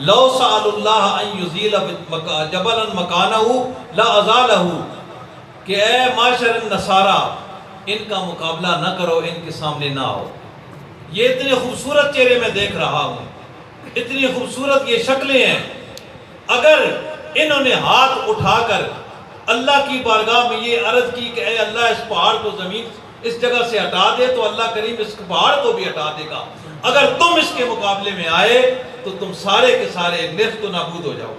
لو سأل اللہ ان یزیل جبلا مکانہ لا ازالہ، کہ اے معاشر النصارہ ان کا مقابلہ نہ کرو، ان کے سامنے نہ آؤ. یہ اتنے خوبصورت چہرے میں دیکھ رہا ہوں، اتنی خوبصورت یہ شکلیں ہیں، اگر انہوں نے ہاتھ اٹھا کر اللہ کی بارگاہ میں یہ عرض کی کہ اے اللہ اس پہاڑ کو زمین اس جگہ سے ہٹا دے، تو اللہ کریم اس پہاڑ کو بھی ہٹا دے گا. اگر تم اس کے مقابلے میں آئے تو تم سارے کے سارے نیست و نابود ہو جاؤ.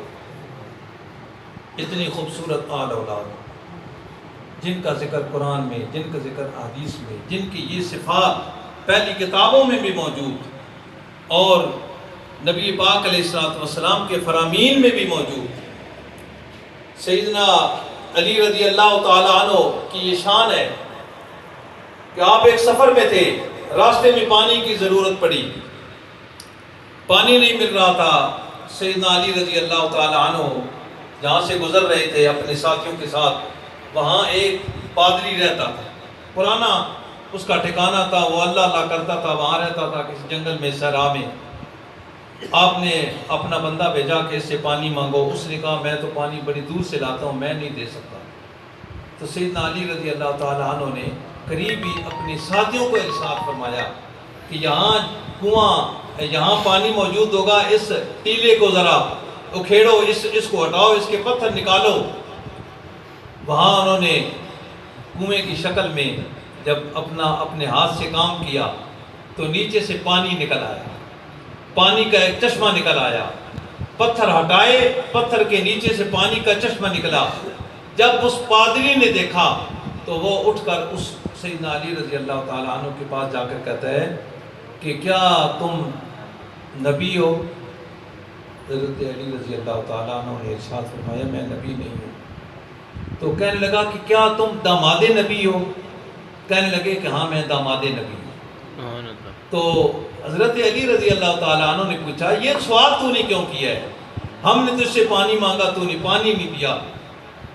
اتنی خوبصورت آل اولاد جن کا ذکر قرآن میں، جن کا ذکر حدیث میں، جن کی یہ صفات پہلی کتابوں میں بھی موجود اور نبی پاک علیہ السلام کے فرامین میں بھی موجود. سیدنا علی رضی اللہ تعالیٰ عنہ کی یہ شان ہے کہ آپ ایک سفر میں تھے، راستے میں پانی کی ضرورت پڑی، پانی نہیں مل رہا تھا. سیدنا علی رضی اللہ تعالیٰ عنہ جہاں سے گزر رہے تھے اپنے ساتھیوں کے ساتھ، وہاں ایک پادری رہتا تھا، پرانا اس کا ٹھکانہ تھا، وہ اللہ کرتا تھا، وہاں رہتا تھا کسی جنگل میں صحرا میں. آپ نے اپنا بندہ بھیجا کہ اس سے پانی مانگو. اس نے کہا میں تو پانی بڑی دور سے لاتا ہوں، میں نہیں دے سکتا. تو سیدنا علی رضی اللہ تعالیٰ عنہ نے قریب ہی اپنے ساتھیوں کو ارشاد فرمایا کہ یہاں کنواں، یہاں پانی موجود ہوگا، اس ٹیلے کو ذرا اکھیڑو، اس کو ہٹاؤ، اس کے پتھر نکالو. وہاں انہوں نے کنویں کی شکل میں جب اپنے ہاتھ سے کام کیا تو نیچے سے پانی نکل آیا، پانی کا ایک چشمہ نکل آیا. پتھر ہٹائے، پتھر کے نیچے سے پانی کا چشمہ نکلا. جب اس پادری نے دیکھا تو وہ اٹھ کر اس سیدنا علی رضی اللہ تعالیٰ عنہ کے پاس جا کر کہتا ہے کہ کیا تم نبی ہو؟ حضرت علی رضی اللہ تعالیٰ عنہ نے ارشاد فرمایا میں نبی نہیں ہوں. تو کہنے لگا کہ کیا تم داماد نبی ہو؟ کہنے لگے کہ ہاں میں داماد نبی ہوں. تو حضرت علی رضی اللہ تعالیٰ عنہ نے پوچھا یہ سوال تو نے کیوں کیا ہے؟ ہم نے تجھ سے پانی مانگا، تو نے پانی نہیں پیا.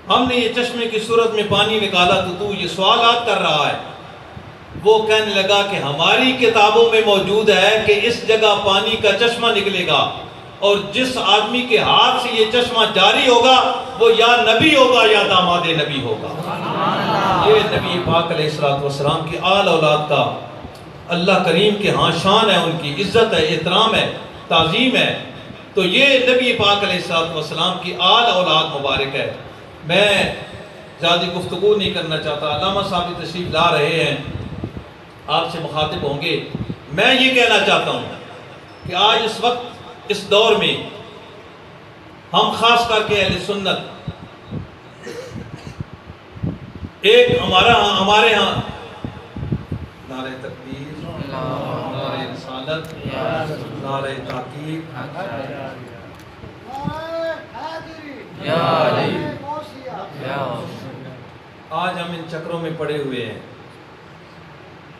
ہم نے یہ چشمے کی صورت میں پانی نکالا تو یہ سوالات کر رہا ہے. وہ کہنے لگا کہ ہماری کتابوں میں موجود ہے کہ اس جگہ پانی کا چشمہ نکلے گا، اور جس آدمی کے ہاتھ سے یہ چشمہ جاری ہوگا وہ یا نبی ہوگا یا داماد نبی ہوگا. یہ نبی پاک علیہ السلام کی آل اولاد کا اللہ کریم کے ہاں شان ہے، ان کی عزت ہے، احترام ہے، تعظیم ہے. تو یہ نبی پاک علیہ السلام کی آل اولاد مبارک ہے. میں زیادہ گفتگو نہیں کرنا چاہتا، علامہ صاحب تشریف لا رہے ہیں، آپ سے مخاطب ہوں گے. میں یہ کہنا چاہتا ہوں کہ آج اس وقت اس دور میں ہم خاص کر کے اہل سنت ایک ہمارے ہاں نعرہ تکبیر، نعرہ رسالت، نعرہ تحقیق، آج ہم ان چکروں میں پڑے ہوئے ہیں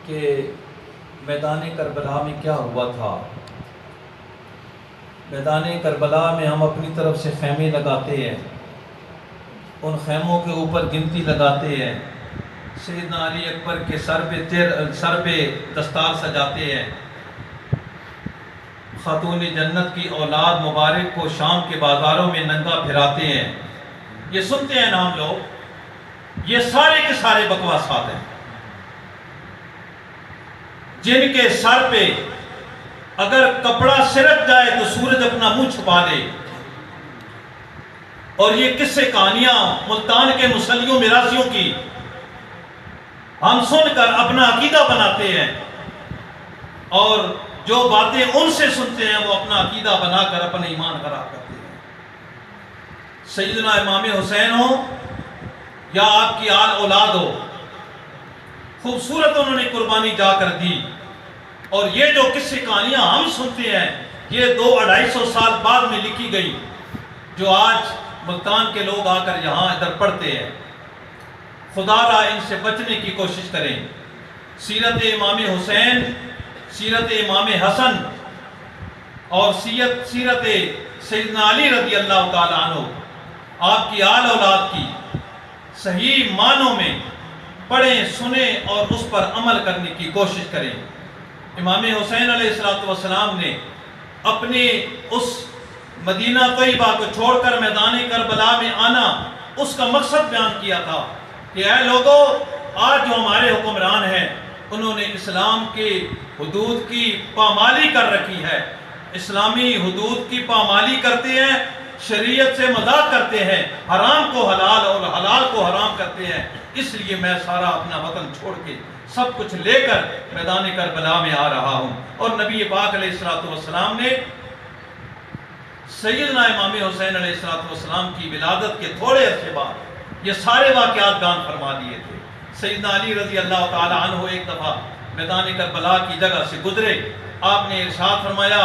کہ میدان کربلا میں کیا ہوا تھا. میدان کربلا میں ہم اپنی طرف سے خیمے لگاتے ہیں، ان خیموں کے اوپر گنتی لگاتے ہیں، سیدنا علی اکبر کے سر پہ دستار سجاتے ہیں، خاتون جنت کی اولاد مبارک کو شام کے بازاروں میں ننگا پھراتے ہیں. یہ سنتے ہیں نا ہم لوگ، یہ سارے کے سارے بکواسات ہیں جن کے سر پہ اگر کپڑا سرک جائے تو سورج اپنا منہ چھپا لے. اور یہ قصے کہانیاں ملتان کے مسلیوں میراثیوں کی ہم سن کر اپنا عقیدہ بناتے ہیں، اور جو باتیں ان سے سنتے ہیں وہ اپنا عقیدہ بنا کر اپنا ایمان خراب کرتے ہیں. سیدنا امام حسین ہو یا آپ کی آل اولاد ہو، خوبصورت انہوں نے قربانی جا کر دی. اور یہ جو قصے کہانیاں ہم سنتے ہیں یہ 200-250 سال بعد میں لکھی گئی، جو آج ملتان کے لوگ آ کر یہاں ادھر پڑھتے ہیں. خدا را ان سے بچنے کی کوشش کریں. سیرت امام حسین، سیرت امام حسن اور سیرت سیدنا علی رضی اللہ تعالیٰ عنہ، آپ کی آل اولاد کی صحیح معنوں میں پڑھیں، سنیں اور اس پر عمل کرنے کی کوشش کریں. امام حسین علیہ السلام نے اپنے اس مدینہ طیبہ کو چھوڑ کر میدان کربلا میں آنا، اس کا مقصد بیان کیا تھا کہ اے لوگوں، آج جو ہمارے حکمران ہیں انہوں نے اسلام کی حدود کی پامالی کر رکھی ہے، اسلامی حدود کی پامالی کرتے ہیں، شریعت سے مذاق کرتے ہیں، حرام کو حلال اور حلال کو حرام کرتے ہیں، اس لیے میں سارا اپنا وطن چھوڑ کے سب کچھ لے کر میدان کربلا میں آ رہا ہوں۔ اور نبی پاک علیہ السلام نے سیدنا امام حسین علیہ السلام کی ولادت کے تھوڑے عرصے بعد یہ سارے واقعات بیان فرما دیے تھے۔ سیدنا علی رضی اللہ تعالی عنہ ایک دفعہ میدان کربلا کی جگہ سے گزرے، آپ نے ارشاد فرمایا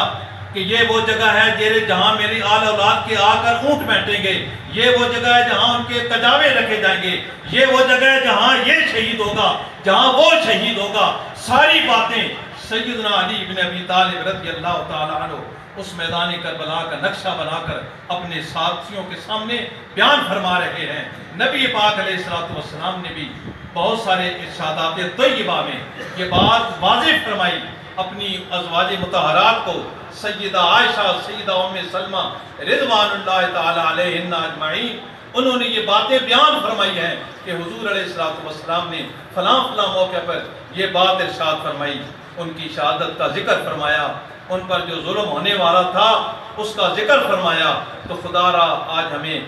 کہ یہ وہ جگہ ہے جہاں میری آل اولاد کے آ کر اونٹ بیٹھیں گے، یہ وہ جگہ ہے جہاں ان کے کجاوے رکھے جائیں گے، یہ وہ جگہ ہے جہاں یہ شہید ہوگا، جہاں وہ شہید ہوگا۔ ساری باتیں سیدنا علی بن ابی طالب رضی اللہ تعالی عنہ اس میدان کربلا کا نقشہ بنا کر اپنے ساتھیوں کے سامنے بیان فرما رہے ہیں۔ نبی پاک علیہ السلام نے بھی بہت سارے ارشادات طیبہ میں یہ بات واضح فرمائی، اپنی ازواج مطہرات کو سیدہ عائشہ، سیدہ ام سلمہ رضوان اللہ تعالی علیہن اجمعین، انہوں نے یہ باتیں بیان فرمائی ہیں کہ حضور علیہ السلام نے فلاں فلاں موقع پر یہ بات ارشاد فرمائی، ان کی شہادت کا ذکر فرمایا، ان پر جو ظلم ہونے والا تھا اس کا ذکر فرمایا۔ تو خدا را آج ہمیں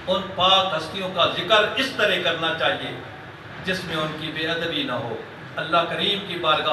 ان پاک ہستیوں کا ذکر اس طرح کرنا چاہیے جس میں ان کی بے ادبی نہ ہو۔ اللہ کریم کی بارگاہ